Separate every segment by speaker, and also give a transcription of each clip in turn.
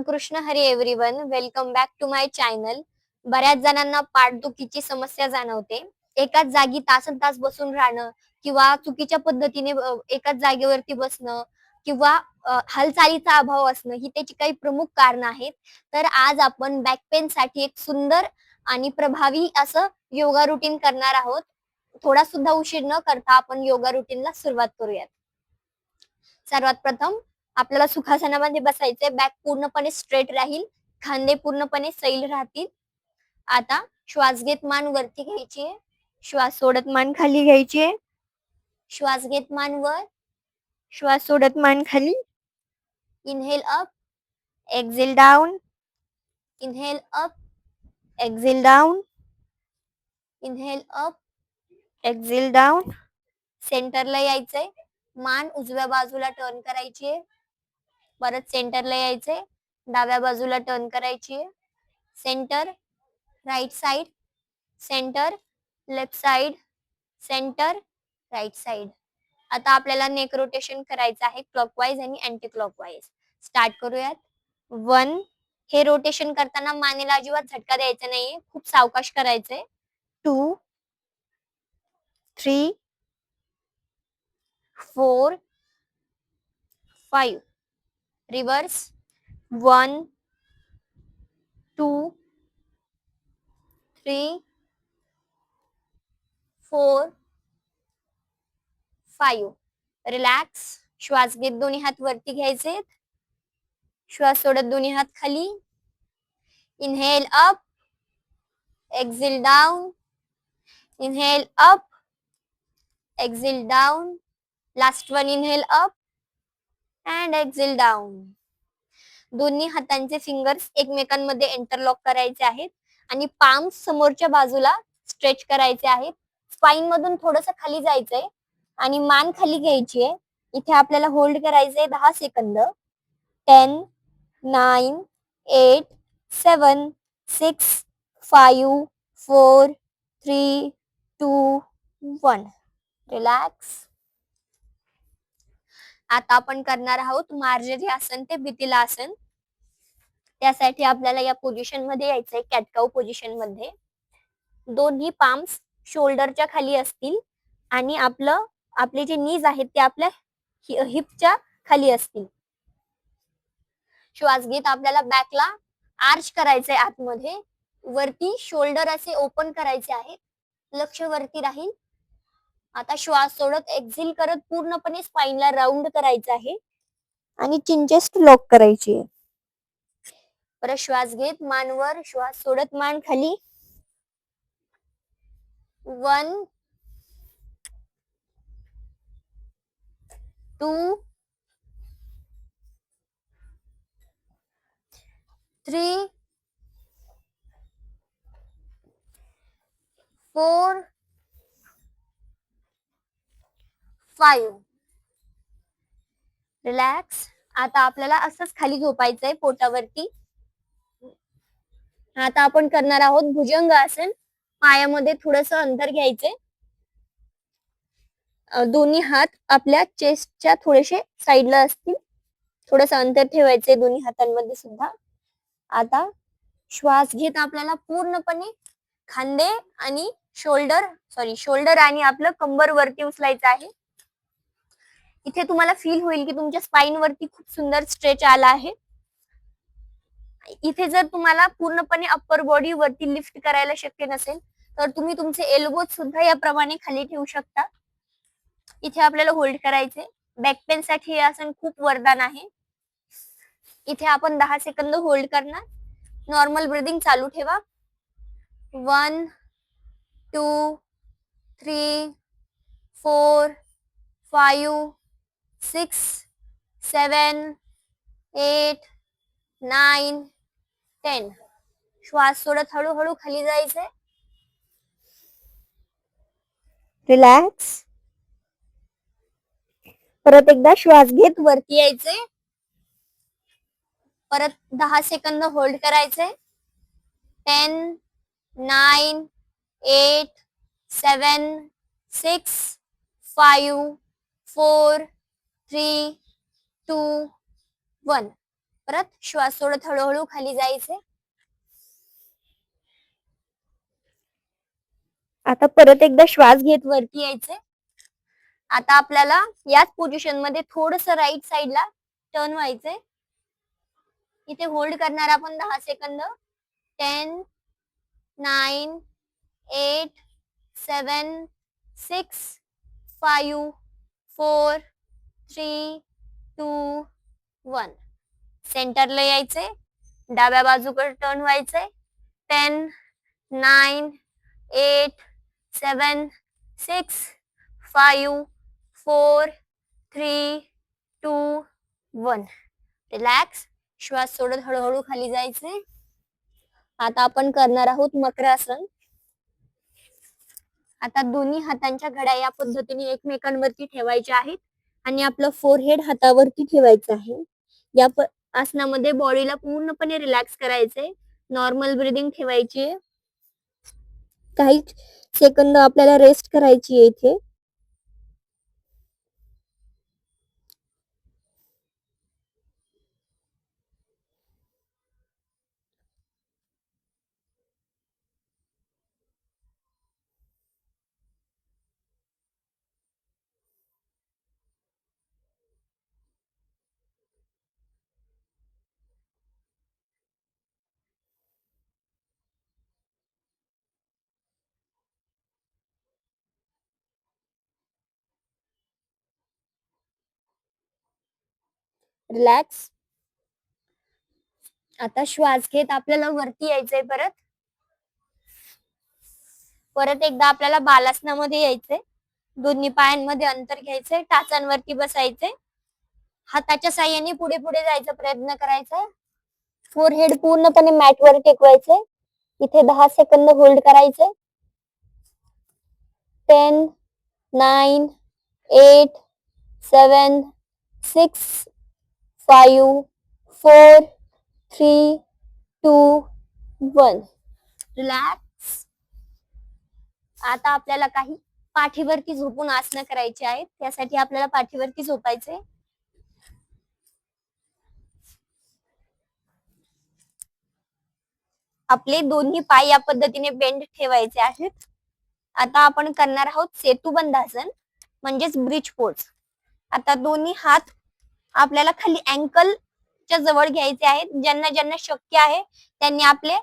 Speaker 1: Ramakrishna Hari everyone. Welcome back to my channel. बऱ्याच जणांना पाठदुखीची समस्या जाणवते. एकाच जागी तासन-तास बसून राहणं किंवा चुकीच्या पद्धतीने एकाच जागेवरती बसणं किंवा हालचालीचा अभाव असणं ही त्याची काही प्रमुख कारणं आहेत. तर आज आपण बॅक पेनसाठी एक सुंदर आणि प्रभावी असं योगा रुटीन करणार आहोत. थोडा सुद्धा उशीर न करता आपण योगा रुटीनला सुरुवात करूयात. सर्वात प्रथम आपल्याला सुखासनामध्ये बसायचंय. बॅक पूर्णपणे स्ट्रेट राहील, खांदे पूर्णपणे सैल राहतील. आता श्वास घेत मान वरती घ्यायची आहे, श्वास सोडत मान खाली घ्यायची आहे. श्वास घेत मान वर, श्वास सोडत मान खाली. Inhale up, exhale down. Inhale up, exhale down. Inhale up, exhale down. सेंटरला यायचंय. मान उजव्या बाजूला टर्न करायची आहे. परत सेंटरला यायचंय. डाव्या बाजूला टर्न करायची आहे. Centre, right side, centre, left side, centre, right side. आता आपल्याला नेक रोटेशन करायचं आहे क्लॉकवाईज आणि अँटी क्लॉकवाईज. स्टार्ट करूयात. 1. हे रोटेशन करताना मानेला अजिबात झटका द्यायचा नाहीये, खूप सावकाश करायचंय. 2, 3, 4, 5. रिवर्स. 1, 2, 3, 4, 5. रिलॅक्स. श्वास घेत दोन्ही हात वरती घ्यायचे. श्वास सोडत दोन्ही हात खाली. Inhale up, exhale down. Inhale up, exhale down. Last one. Inhale up and exhale down. दोन्ही हातांचे फिंगर्स एकमेकांमध्ये इंटरलॉक करायचे आहेत आणि पाम्स समोरच्या बाजूला स्ट्रेच करायचे आहेत. स्पाइन मधून थोडंसं खाली जायचंय आणि मान खाली घ्यायची आहे. इथे आपल्याला होल्ड करायचंय 10 सेकंद. 10, 9, 8, 7, 6, 5, 4, 3, 2, 1. रिलॅक्स. आता आपण करणार आहोत मार्जरी आसन ते बितिला आसन. त्यासाठी आपल्याला या पोझिशन मध्ये यायचंय, कॅट काऊ पोझिशन मध्ये. दोन्ही पाम्स शोल्डरच्या खाली असतील आणि आपले जे नीज आहेत ते आपल्या हिपच्या खाली असतील. श्वास घेत आपल्याला बॅकला आर्च करायचंय आतमध्ये. वरती शोल्डर असे ओपन करायचे आहेत. लक्ष वरती राहील. आता श्वास सोडत एक्झेल करत पूर्णपणे स्पाइनला राऊंड करायचं आहे आणि चिन चेस्ट लॉक करायची आहे. परत श्वास घेत मान वर, श्वास सोडत मान खाली. 1, 2, 3, 4, 5. रिलॅक्स. आता आपल्याला असंच खाली झोपायचंय पोटावरती. आता आपण करणार आहोत भुजंग आसन. पायामध्ये थोडंसं अंतर घ्यायचंय. दोन्ही हात आपल्या चेस्टच्या थोडेसे साईडला असतील. थोडंसं अंतर ठेवायचंय दोन्ही हातांमध्ये सुद्धा. आता श्वास घेत आपल्याला पूर्णपणे खांदे आणि शोल्डर आणि आपलं कंबर वरती उचलायचं आहे. इथे तुम्हाला फील होईल की तुमच्या स्पाइन वरती खूप सुंदर स्ट्रेच आला आहे. इथे जर तुम्हाला पूर्णपणे अप्पर बॉडी वरती लिफ्ट करायला शक्य नसेल तर तुम्ही तुमचे एल्बोज सुद्धा याप्रमाणे खाली ठेवू शकता. इथे आपल्याला होल्ड करायचे. बॅक पेन साठी हे आसन खूप वरदान आहे. इथे आपण 10 सेकंद होल्ड करणार. नॉर्मल ब्रीदिंग चालू ठेवा. 1, 2, 3, 4, 5, 6, 7, 8, 9, 10. श्वास सोडत हळूहळू खाली जायचंय. रिलॅक्स. परत एकदा श्वास घेत वरती यायचंय. परत 10 सेकंद होल्ड करायचंय. 10, 9, 8, 7, 6, 5, 4, 3, 2, 1. परत श्वास सोडत हळूहळू खाली जायचे. आता परत एकदा श्वास घेत वरती यायचे. आता आपल्याला याच पोझिशन मध्ये थोडस राईट साइडला टर्न व्हायचंय. इथे होल्ड करणार आपण 10 सेकंद. 10, 9, 8, 7, 6, 5, 4, 3, 2, 1. सेंटरला यायचे. डाव्या बाजूकडे टर्न व्हायचे. 10, 9, 8, 7, 6, 5, 4, 3, 2, 1. रिलॅक्स. श्वास सोडत हळूहळू खाली जायचे. आता आपण करणार आहोत मकरासन. आता दोन्ही हातांच्या घड्या या पद्धतीने एकमेकांवरती ठेवायच्या आहेत आणि आपलं फोरहेड हातावरती ठेवायचं आहे. या आसनामध्ये बॉडीला पूर्णपणे रिलॅक्स करायचंय. नॉर्मल ब्रीदिंग ठेवायची. काही सेकंद आपल्याला रेस्ट करायची आहे इथे. रिलॅक्स. आता श्वास घेत आपल्याला वरती यायचंय. परत एकदा आपल्याला बालासनामध्ये यायचंय. दोन्ही पायांमध्ये अंतर घ्यायचंय. टाचांवरती बसायचंय. हाताच्या साह्याने पुढे पुढे जायचा प्रयत्न करायचा. फोरहेड पूर्णपणे मॅटवर टेकवायचंय. इथे 10 सेकंद होल्ड करायचे. 10, 9, 8, 7, 6, 5, 4, 3, 2, 1. रिलॅक्स. आता आपल्याला काही पाठीवरती झोपून आसनं करायची आहेत. त्यासाठी आपल्याला पाठीवरती झोपायचे. आपले दोन्ही पाय या पद्धतीने बेंड ठेवायचे आहेत. आता आपण करणार आहोत सेतुबंधासन म्हणजेच ब्रिज पोज. आता दोन्ही हात आपल्याला खाली अँकलच्या जवळ घ्यायचे आहेत. ज्यांना ज्यांना शक्य आहे त्यांनी आपले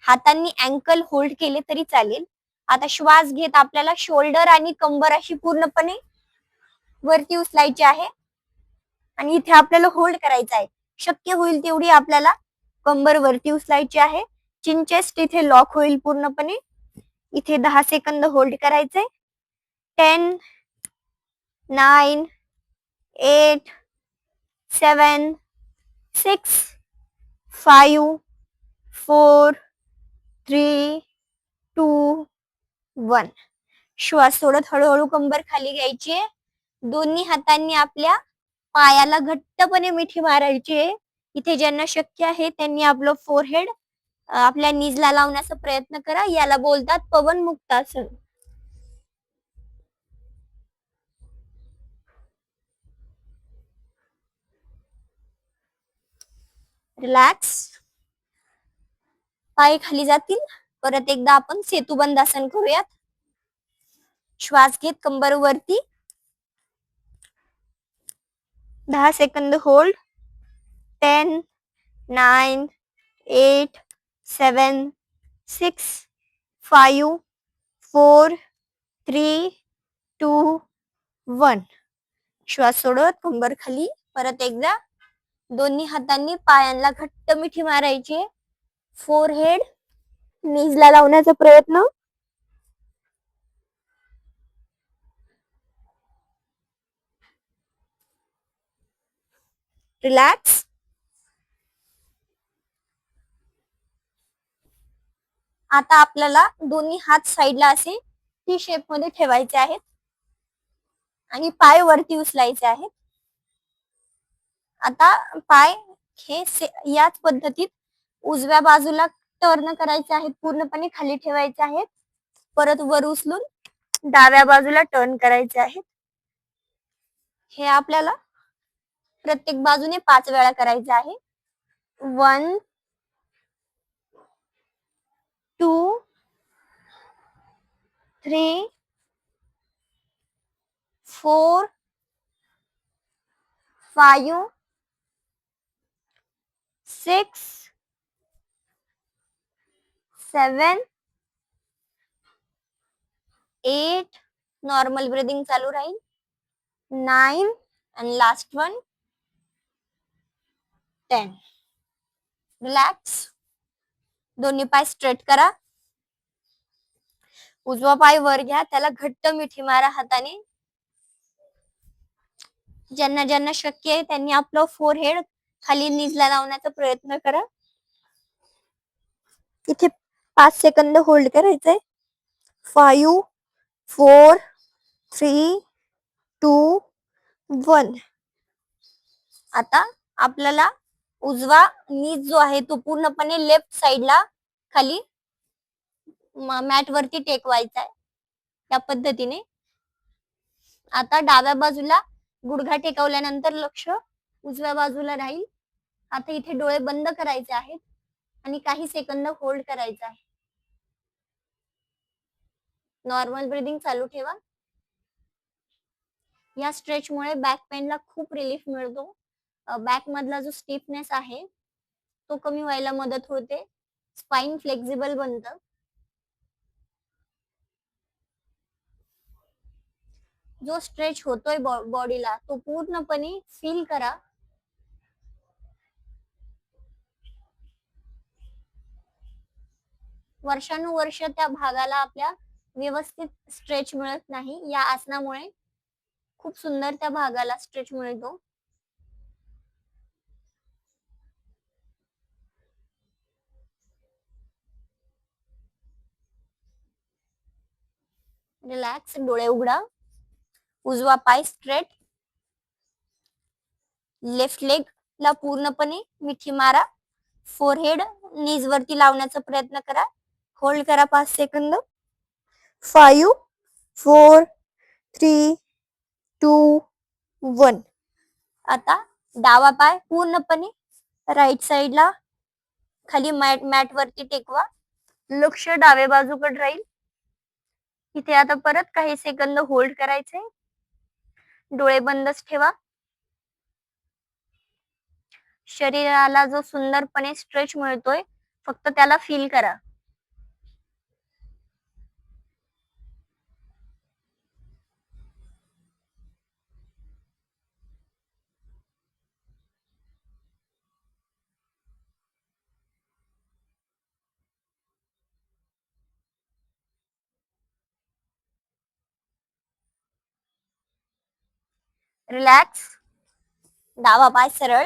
Speaker 1: हातांनी अँकल होल्ड केले तरी चालेल. आता श्वास घेत आपल्याला शोल्डर आणि कंबर अशी पूर्णपणे वरती उचलायची आहे आणि इथे आपल्याला होल्ड करायचं आहे. शक्य होईल तेवढी आपल्याला कंबर वरती उचलायची आहे. चिन चेस्ट इथे लॉक होईल पूर्णपणे. इथे 10 सेकंद होल्ड करायचे. 10, 9, 8, 7, 6, 5, 4, 3, 2, 1. श्वास सोडत हळूहळू कंबर खाली घ्यायची आहे. दोन्ही हातांनी आपल्या पायाला घट्टपणे मिठी मारायची आहे. इथे ज्यांना शक्य आहे त्यांनी आपलं फोरहेड आपल्या नीजला लावण्याचा प्रयत्न करा. याला बोलतात पवन मुक्तासन. रिलॅक्स. पाय खाली जातील. परत एकदा आपण सेतुबंधासन करूयात. श्वास घेत कंबर वरती. 10 सेकंद होल्ड. 10, 9, 8, 7, 6, 5, 4, 3, 2, 1. श्वास सोडत कंबर खाली. परत एकदा दोन्ही हातांनी पायांना घट्ट मिठी मारायची. फोरहेड नीजला लावण्याचा प्रयत्न. रिलॅक्स. आता आपल्याला दोन्ही हात साईडला असे टी शेप मध्ये ठेवायचे आहेत आणि पाय वरती उचलायचे आहेत. आता पाय हे याच पद्धतीत उजव्या बाजूला टर्न करायचे आहेत. पूर्णपणे खाली ठेवायचे आहेत. परत वर उचलून डाव्या बाजूला टर्न करायचे आहेत. हे आपल्याला प्रत्येक बाजूने 5 वेळा करायचे आहे. 1 2 3 4 5 6 7 8 नॉर्मल ब्रीदिंग चालू राहील. 9 आणि लास्ट वन 10. रिलॅक्स. दोन्ही पाय स्ट्रेट करा. उजवा पाय वर घ्या, त्याला घट्ट मिठी मारा हाताने. ज्यांना ज्यांना शक्य आहे त्यांनी आपलं फोरहेड खाली नीजला लावण्याचा प्रयत्न करा. इथे 5 सेकंद होल्ड करायचंय. 5 4 3 2 1. आता आपल्याला उजवा नीज जो आहे तो पूर्णपणे लेफ्ट साइडला खाली मॅट वरती टेकवायचा आहे. त्या पद्धतीने आता डाव्या बाजूला गुडघा टेकवल्यानंतर लक्ष उजव्या बाजूला राहील. आता इथे डोळे बंद करायचे आहेत आणि काही सेकंद होल्ड करायचे आहे. नॉर्मल ब्रीदिंग चालू ठेवा. या स्ट्रेचमुळे बॅक पेनला खूप रिलीफ मिळतो. बॅक मधला जो स्टिफनेस आहे तो कमी व्हायला मदत होते. स्पाइन फ्लेक्झिबल बनतं. जो स्ट्रेच होतोय बॉडीला तो पूर्णपणे फील करा. वर्षानुवर्ष त्या भागाला आपल्या व्यवस्थित स्ट्रेच मिळत नाही. या आसनामुळे खूप सुंदर त्या भागाला स्ट्रेच मिळतो. रिलॅक्स. डोळे उघडा. उजवा पाय स्ट्रेट. लेफ्ट लेग ला पूर्णपणे मिठी मारा. फोरहेड नीज वरती लावण्याचा प्रयत्न करा. होल्ड करा 5 सेकंद. 5 4 3 2 1. आता डावा पाय पूर्णपणे राईट साइडला खाली मॅट वरती टेकवा. लक्ष डाव्या बाजूकडे राहील. इथे आता परत काही सेकंद होल्ड करायचे. डोळे बंदच ठेवा. शरीराला जो सुंदरपणे स्ट्रेच मिळतोय फक्त त्याला फील करा. रिलॅक्स. डावा पाय सरळ.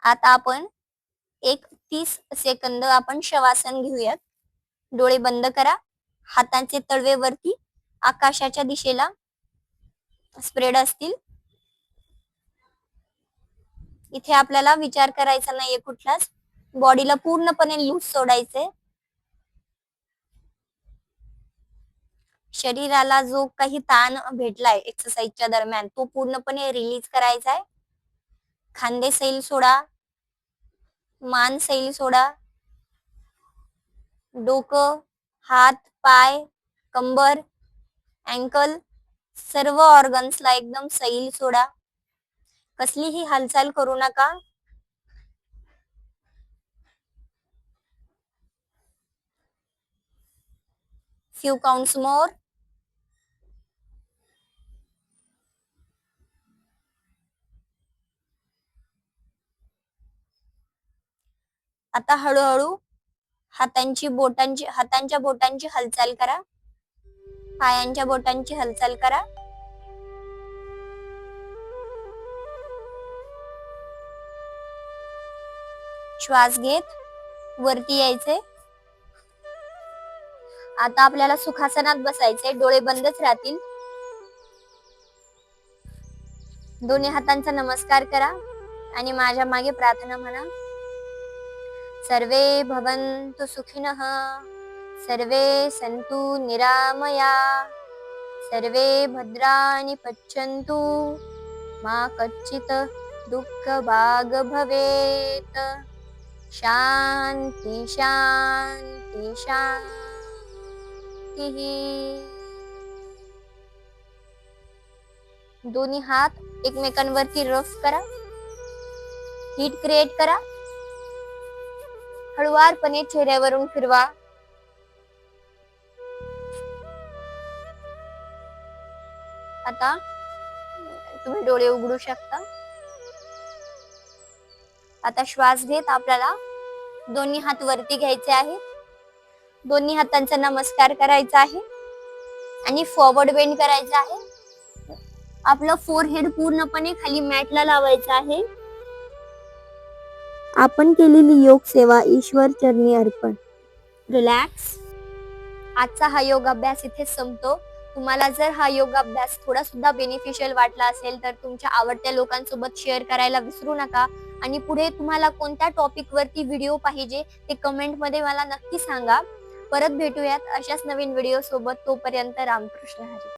Speaker 1: आता आपण 30 सेकंद आपण शवासन घेऊयात. डोळे बंद करा. हातांचे तळवे वरती आकाशाच्या दिशेला स्प्रेड असतील. इथे आपल्याला विचार करायचा नाहीये कुठलाच. बॉडीला पूर्णपणे लूज सोडायचे. शरीराला जो काही ताण भेटलाय एक्सरसाइजच्या दरम्यान तो पूर्णपणे रिलीज करायचा आहे. खांदे सैल सोडा. मान सैल सोडा. डोकं, हात, पाय, कंबर, अँकल सर्व ऑर्गन्सला एकदम सैल सोडा. कसलीही हालचाल करू नका. फ्यू काउंट्स मोर. आता हळूहळू हातांच्या बोटांची हालचाल करा. पायांच्या बोटांची हालचाल करा. श्वास घेत वरती यायचे. आता आपल्याला सुखासनात बसायचे. डोळे बंदच राहतील. दोन्ही हातांचा नमस्कार करा आणि माझ्या मागे प्रार्थना म्हणा. सर्वे भवन्तु सुखिनः. सर्वे सन्तु निरामया. सर्वे भद्राणि पश्यन्तु मा कच्चित् दुःख भाग भवेत. शांती शांती शांती. दोन्ही हात एकमेकांवरती रफ करा. हीट क्रिएट करा. हळुवारपणे चेहऱ्यावरून फिरवा. आता तुम्ही डोळे उघडू शकता. आता श्वास घेत आपल्याला दोन्ही हात वरती घ्यायचे आहेत. दोन्ही हातांचा नमस्कार करायचा आहे आणि फॉरवर्ड बेंड करायचा आहे. आपलं फोरहेड पूर्णपणे खाली मॅटला लावायचं आहे. आपण केलेली योग सेवा ईश्वर चरणी अर्पण. रिलॅक्स. आजचा हा योग अभ्यास इथे संपतो. तुम्हाला जर हा योग अभ्यास थोडा सुद्धा बेनिफिशियल वाटला असेल तर तुमच्या आवडत्या लोकांसोबत शेअर करायला विसरू नका. आणि पुढे तुम्हाला कोणत्या टॉपिक वरती व्हिडिओ पाहिजे ते कमेंट मध्ये मला नक्की सांगा. परत भेटूयात अशाच नवीन व्हिडिओ सोबत. तोपर्यंत रामकृष्ण हरी.